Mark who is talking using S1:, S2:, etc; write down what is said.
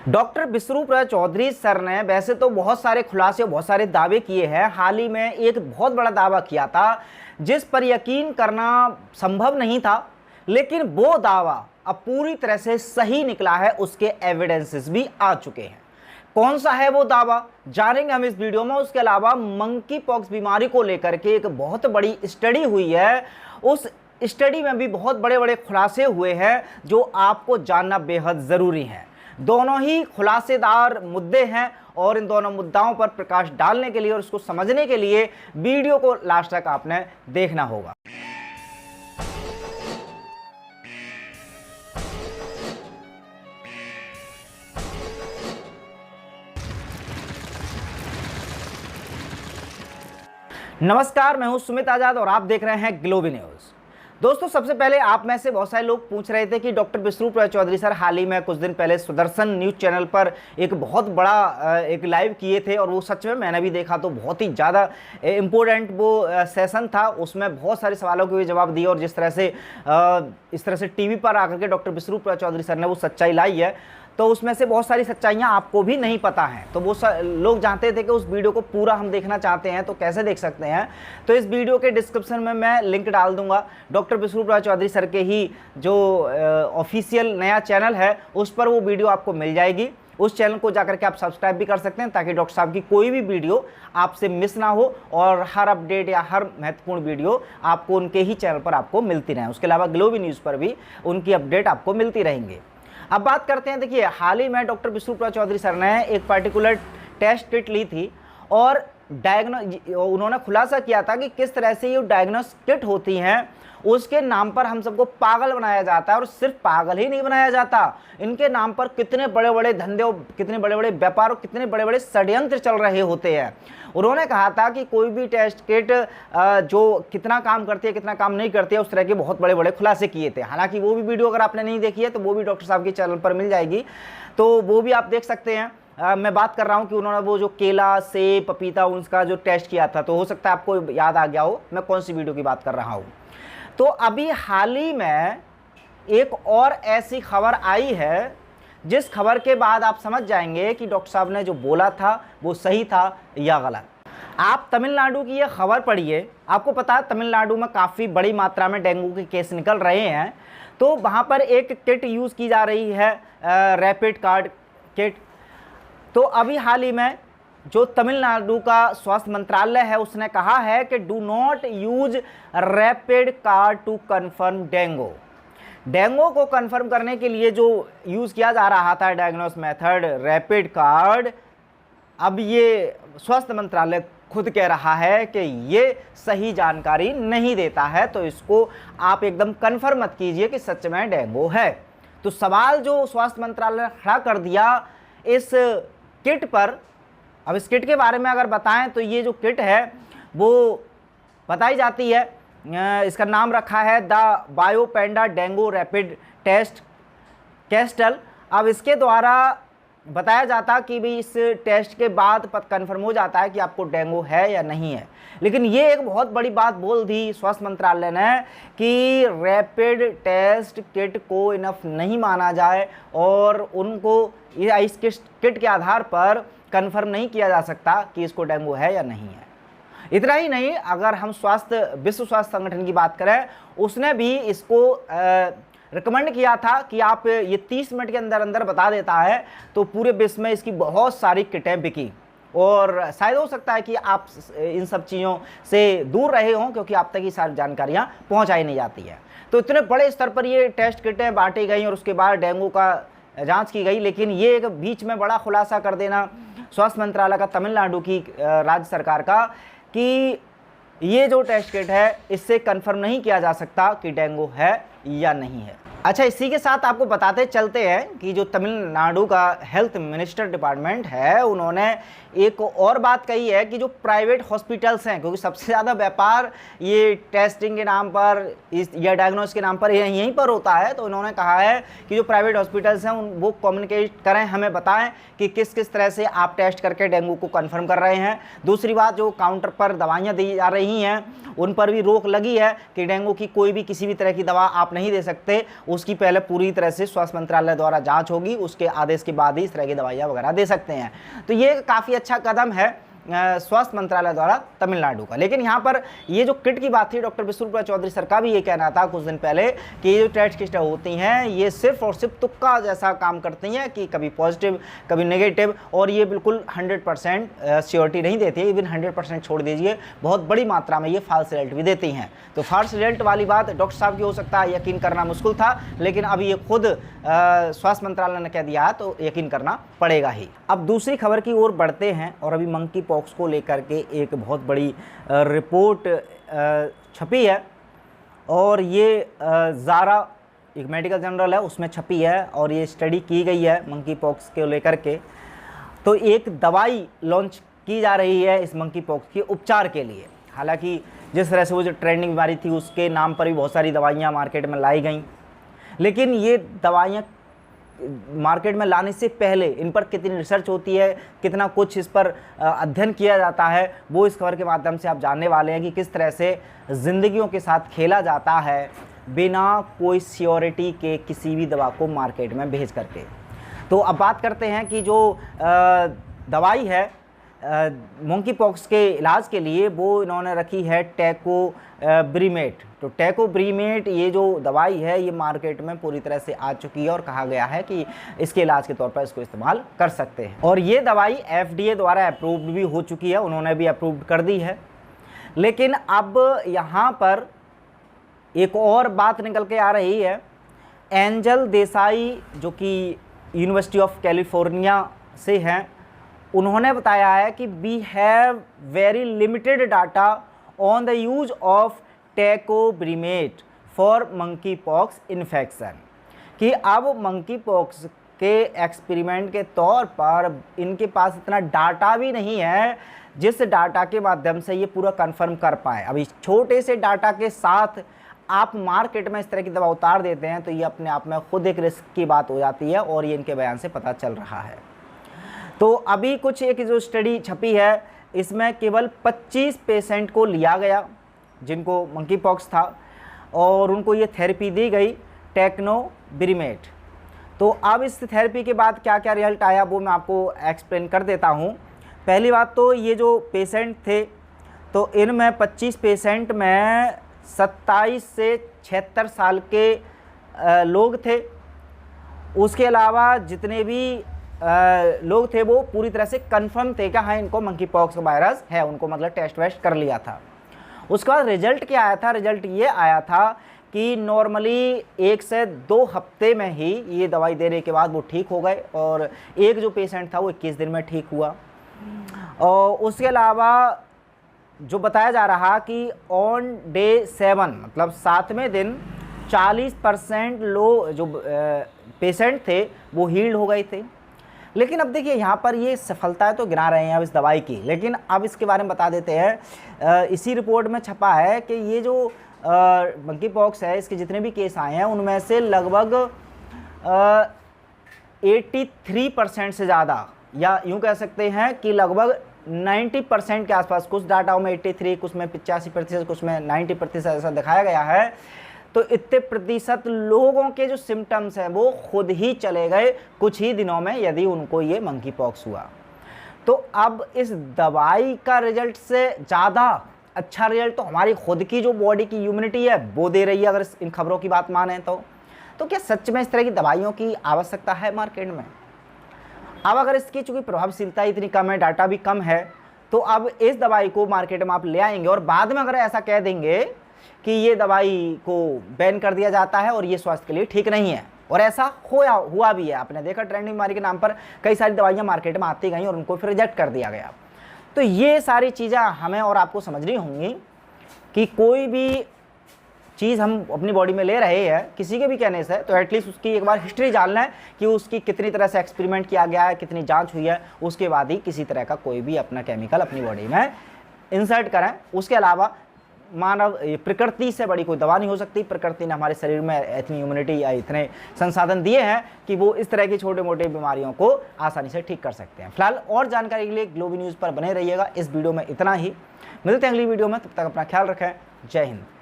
S1: Doctor बिश्नूप्रसाद Chaudhary sir ने वैसे तो बहुत सारे खुलासे बहुत सारे दावे किए हैं। हाल ही में एक बहुत बड़ा दावा किया था जिस पर यकीन करना संभव नहीं था, लेकिन वो दावा अब पूरी तरह से सही निकला है। उसके एविडेंसेस भी आ चुके हैं। कौन सा है वो दावा जानेंगे हम इस वीडियो में। उसके अलावा मंकी पॉक्स बीमारी को लेकर के एक बहुत बड़ी स्टडी हुई है। उस स्टडी में भी बहुत बड़े बड़े खुलासे हुए हैं जो आपको जानना बेहद ज़रूरी है। दोनों ही खुलासेदार मुद्दे हैं और इन दोनों मुद्दाओं पर प्रकाश डालने के लिए और उसको समझने के लिए वीडियो को लास्ट तक आपने देखना होगा। नमस्कार, मैं हूं सुमित आजाद और आप देख रहे हैं ग्लोबी न्यूज़। दोस्तों, सबसे पहले आप में से बहुत सारे लोग पूछ रहे थे कि डॉक्टर बिश्नूप्रसाद चौधरी सर हाल ही में कुछ दिन पहले सुदर्शन न्यूज़ चैनल पर एक बहुत बड़ा एक लाइव किए थे और वो सच में मैंने भी देखा तो बहुत ही ज़्यादा इम्पोर्टेंट वो सेशन था। उसमें बहुत सारे सवालों के भी जवाब दिए और जिस तरह से इस तरह से टीवी पर आकर के डॉक्टर बिश्नूप्रसाद चौधरी सर ने वो सच्चाई लाई है, तो उसमें से बहुत सारी सच्चाइयाँ आपको भी नहीं पता हैं। तो वो लोग जानते थे कि उस वीडियो को पूरा हम देखना चाहते हैं तो कैसे देख सकते हैं। तो इस वीडियो के डिस्क्रिप्शन में मैं लिंक डाल दूंगा। डॉक्टर बिश्नूप्रसाद चौधरी सर के ही जो ऑफिशियल नया चैनल है उस पर वो वीडियो आपको मिल जाएगी। उस चैनल को जाकर के आप सब्सक्राइब भी कर सकते हैं ताकि डॉक्टर साहब की कोई भी वीडियो आपसे मिस ना हो और हर अपडेट या हर महत्वपूर्ण वीडियो आपको उनके ही चैनल पर आपको मिलती रहे। उसके अलावा ग्लोबी न्यूज़ पर भी उनकी अपडेट आपको मिलती रहेंगी। अब बात करते हैं, देखिए हाल ही में डॉक्टर बिश्नूप्रसाद चौधरी सर ने एक पर्टिकुलर टेस्ट किट ली थी और उन्होंने खुलासा किया था कि किस तरह से ये डायग्नोस किट होती हैं उसके नाम पर हम सबको पागल बनाया जाता है। और सिर्फ पागल ही नहीं बनाया जाता, इनके नाम पर कितने बड़े बड़े धंधे और कितने बड़े बड़े व्यापार और कितने बड़े बड़े षड्यंत्र चल रहे होते हैं। उन्होंने कहा था कि कोई भी टेस्ट किट जो कितना काम करती है कितना काम नहीं करती है, उस तरह के बहुत बड़े बड़े खुलासे किए थे। हालांकि वो भी वीडियो अगर आपने नहीं देखी है तो वो भी डॉक्टर साहब के चैनल पर मिल जाएगी, तो वो भी आप देख सकते हैं। मैं बात कर रहा हूँ कि उन्होंने वो जो केला, सेब, पपीता उसका जो टेस्ट किया था, तो हो सकता है आपको याद आ गया हो मैं कौन सी वीडियो की बात कर रहा हूँ। तो अभी हाल ही में एक और ऐसी खबर आई है जिस खबर के बाद आप समझ जाएंगे कि डॉक्टर साहब ने जो बोला था वो सही था या गलत। आप तमिलनाडु की ये खबर पढ़िए। आपको पता है तमिलनाडु में काफ़ी बड़ी मात्रा में डेंगू के केस निकल रहे हैं, तो वहाँ पर एक किट यूज़ की जा रही है, रैपिड कार्ड किट। तो अभी हाल ही में जो तमिलनाडु का स्वास्थ्य मंत्रालय है उसने कहा है कि do not use rapid card to confirm dengue. Dengue को कन्फर्म करने के लिए जो यूज़ किया जा रहा था डायग्नोस मेथड रैपिड कार्ड, अब ये स्वास्थ्य मंत्रालय खुद कह रहा है कि ये सही जानकारी नहीं देता है, तो इसको आप एकदम कन्फर्म मत कीजिए कि सच में डेंगू है। तो सवाल जो स्वास्थ्य मंत्रालय ने खड़ा कर दिया इस किट पर, अब इस किट के बारे में अगर बताएं तो ये जो किट है वो बताई जाती है, इसका नाम रखा है the BioPanda dengue rapid test cassette. अब इसके द्वारा बताया जाता कि भाई इस टेस्ट के बाद कन्फर्म हो जाता है कि आपको डेंगू है या नहीं है। लेकिन ये एक बहुत बड़ी बात बोल दी स्वास्थ्य मंत्रालय ने कि रैपिड टेस्ट किट को इनफ नहीं माना जाए और उनको इस किट के आधार पर कन्फर्म नहीं किया जा सकता कि इसको डेंगू है या नहीं है। इतना ही नहीं, अगर हम विश्व स्वास्थ्य संगठन की बात करें, उसने भी इसको रिकमेंड किया था कि आप ये 30 मिनट के अंदर अंदर बता देता है, तो पूरे विश्व में इसकी बहुत सारी किटें बिकी। और शायद हो सकता है कि आप इन सब चीज़ों से दूर रहे हों क्योंकि आप तक ये सारी जानकारियाँ पहुँचाई नहीं जाती है। तो इतने बड़े स्तर पर ये टेस्ट किटें बांटी गई और उसके बाद डेंगू का जांच की गई। लेकिन ये एक बीच में बड़ा खुलासा कर देना स्वास्थ्य मंत्रालय का तमिलनाडु की राज्य सरकार का कि ये जो टेस्ट किट है इससे कंफर्म नहीं किया जा सकता कि डेंगू है या नहीं है। अच्छा, इसी के साथ आपको बताते चलते हैं कि जो तमिलनाडु का हेल्थ मिनिस्टर डिपार्टमेंट है उन्होंने एक और बात कही है कि जो प्राइवेट हॉस्पिटल्स हैं, क्योंकि सबसे ज़्यादा व्यापार ये टेस्टिंग के नाम पर या डायग्नोस के नाम पर यहीं पर होता है, तो उन्होंने कहा है कि जो प्राइवेट हॉस्पिटल्स हैं वो कम्युनिकेट करें, हमें बताएं कि किस किस तरह से आप टेस्ट करके डेंगू को कन्फर्म कर रहे हैं। दूसरी बात, जो काउंटर पर दवाइयाँ दी जा रही हैं उन पर भी रोक लगी है कि डेंगू की कोई भी किसी भी तरह की दवा आप नहीं दे सकते। उसकी पहले पूरी तरह से स्वास्थ्य मंत्रालय द्वारा जांच होगी, उसके आदेश के बाद ही इस तरह की दवाइयाँ वगैरह दे सकते हैं। तो ये काफ़ी अच्छा कदम है स्वास्थ्य मंत्रालय द्वारा तमिलनाडु का। लेकिन यहाँ पर ये जो किट की बात थी, डॉक्टर विष्णुप्रिया चौधरी सर का भी ये कहना था कुछ दिन पहले कि ये जो टेस्ट किट होती हैं ये सिर्फ और सिर्फ तुक्का जैसा काम करती हैं कि कभी पॉजिटिव कभी नेगेटिव, और ये बिल्कुल 100% श्योरिटी नहीं देती है। इवन 100% छोड़ दीजिए, बहुत बड़ी मात्रा में ये फॉल्स रिजल्ट भी देती हैं। तो फॉल्स रिजल्ट वाली बात डॉक्टर साहब की हो सकता है यकीन करना मुश्किल था, लेकिन अब ये खुद स्वास्थ्य मंत्रालय ने कह दिया है तो यकीन करना पड़ेगा ही। अब दूसरी खबर की ओर बढ़ते हैं, और अभी मंकी पॉक्स को लेकर के एक बहुत बड़ी रिपोर्ट छपी है, और ये ज़ारा एक मेडिकल जर्नल है उसमें छपी है, और ये स्टडी की गई है मंकी पॉक्स को लेकर के। तो एक दवाई लॉन्च की जा रही है इस मंकी पॉक्स के उपचार के लिए। हालांकि जिस तरह से वो जो ट्रेंडिंग बीमारी थी उसके नाम पर भी बहुत सारी दवाइयाँ मार्केट में लाई गई, लेकिन ये दवाइयाँ मार्केट में लाने से पहले इन पर कितनी रिसर्च होती है, कितना कुछ इस पर अध्ययन किया जाता है, वो इस खबर के माध्यम से आप जानने वाले हैं कि किस तरह से ज़िंदगियों के साथ खेला जाता है बिना कोई सियोरिटी के किसी भी दवा को मार्केट में भेज करके। तो अब बात करते हैं कि जो दवाई है मंकी पॉक्स के इलाज के लिए, वो इन्होंने रखी है टेकोब्रिमेट। तो टेकोब्रिमेट ये जो दवाई है ये मार्केट में पूरी तरह से आ चुकी है, और कहा गया है कि इसके इलाज के तौर पर इसको इस्तेमाल कर सकते हैं। और ये दवाई FDA द्वारा अप्रूव्ड भी हो चुकी है, उन्होंने भी अप्रूव्ड कर दी है। लेकिन अब यहाँ पर एक और बात निकल के आ रही है। एंजल देसाई जो कि यूनिवर्सिटी ऑफ कैलिफोर्निया से हैं, उन्होंने बताया है कि we have very limited data on the use of tecovirimat for monkeypox infection, कि अब मंकी पॉक्स के एक्सपेरिमेंट के तौर पर इनके पास इतना डाटा भी नहीं है जिस डाटा के माध्यम से ये पूरा कंफर्म कर पाए। अब इस छोटे से डाटा के साथ आप मार्केट में इस तरह की दवा उतार देते हैं तो ये अपने आप में खुद एक रिस्क की बात हो जाती है, और ये इनके बयान से पता चल रहा है। तो अभी कुछ एक जो स्टडी छपी है इसमें केवल 25 पेशेंट को लिया गया जिनको मंकी पॉक्स था, और उनको ये थेरेपी दी गई टेकोब्रिमेट। तो अब इस थेरेपी के बाद क्या क्या रिजल्ट आया वो मैं आपको एक्सप्लेन कर देता हूँ। पहली बात तो ये जो पेशेंट थे तो इनमें 25 पेशेंट में 27 से 76 साल के लोग थे। उसके अलावा जितने भी लोग थे वो पूरी तरह से कंफर्म थे कि हाँ इनको मंकी पॉक्स वायरस है, उनको मतलब टेस्ट वेस्ट कर लिया था। उसके बाद रिजल्ट क्या आया था? रिजल्ट ये आया था कि नॉर्मली 1 से 2 हफ्ते में ही ये दवाई देने के बाद वो ठीक हो गए, और एक जो पेशेंट था वो 21 दिन में ठीक हुआ। और उसके अलावा जो बताया जा रहा कि ऑन डे 7 मतलब 7वें दिन 40% लोग जो पेशेंट थे वो हील्ड हो गए थे। लेकिन अब देखिए यहाँ पर ये सफलता तो गिना रहे हैं अब इस दवाई की, लेकिन अब इसके बारे में बता देते हैं। इसी रिपोर्ट में छपा है कि ये जो मंकी पॉक्स है इसके जितने भी केस आए हैं उनमें से लगभग 83% से ज़्यादा, या यूँ कह सकते हैं कि लगभग 90% के आसपास, कुछ डाटाओं में 83, कुछ में 85%, कुछ में 90% ऐसा दिखाया गया है। तो इतने प्रतिशत लोगों के जो सिम्टम्स हैं वो खुद ही चले गए कुछ ही दिनों में यदि उनको ये मंकी पॉक्स हुआ। तो अब इस दवाई का रिजल्ट से ज़्यादा अच्छा रिजल्ट तो हमारी खुद की जो बॉडी की इम्यूनिटी है वो दे रही है, अगर इन खबरों की बात माने तो क्या सच में इस तरह की दवाइयों की आवश्यकता है मार्केट में? अब अगर इसकी चूँकि प्रभावशीलता इतनी कम है, डाटा भी कम है, तो अब इस दवाई को मार्केट में आप ले आएंगे और बाद में अगर ऐसा कह देंगे कि ये दवाई को बैन कर दिया जाता है और ये स्वास्थ्य के लिए ठीक नहीं है, और ऐसा हुआ भी है। आपने देखा ट्रेंडिंग बीमारी के नाम पर कई सारी दवाइयाँ मार्केट में आती गई और उनको फिर रिजेक्ट कर दिया गया। तो ये सारी चीज़ें हमें और आपको समझनी होंगी कि कोई भी चीज़ हम अपनी बॉडी में ले रहे हैं किसी के भी कहने से, तो एटलीस्ट उसकी एक बार हिस्ट्री जानना है कि उसकी कितनी तरह से एक्सपेरिमेंट किया गया है, कितनी जांच हुई है, उसके बाद ही किसी तरह का कोई भी अपना केमिकल अपनी बॉडी में इंसर्ट करें। उसके अलावा मानव प्रकृति से बड़ी कोई दवा नहीं हो सकती। प्रकृति ने हमारे शरीर में इतनी इम्यूनिटी या इतने संसाधन दिए हैं कि वो इस तरह की छोटे मोटे बीमारियों को आसानी से ठीक कर सकते हैं। फिलहाल और जानकारी के लिए ग्लोबी न्यूज़ पर बने रहिएगा। इस वीडियो में इतना ही, मिलते हैं अगली वीडियो में, तब तक अपना ख्याल रखें। जय हिंद।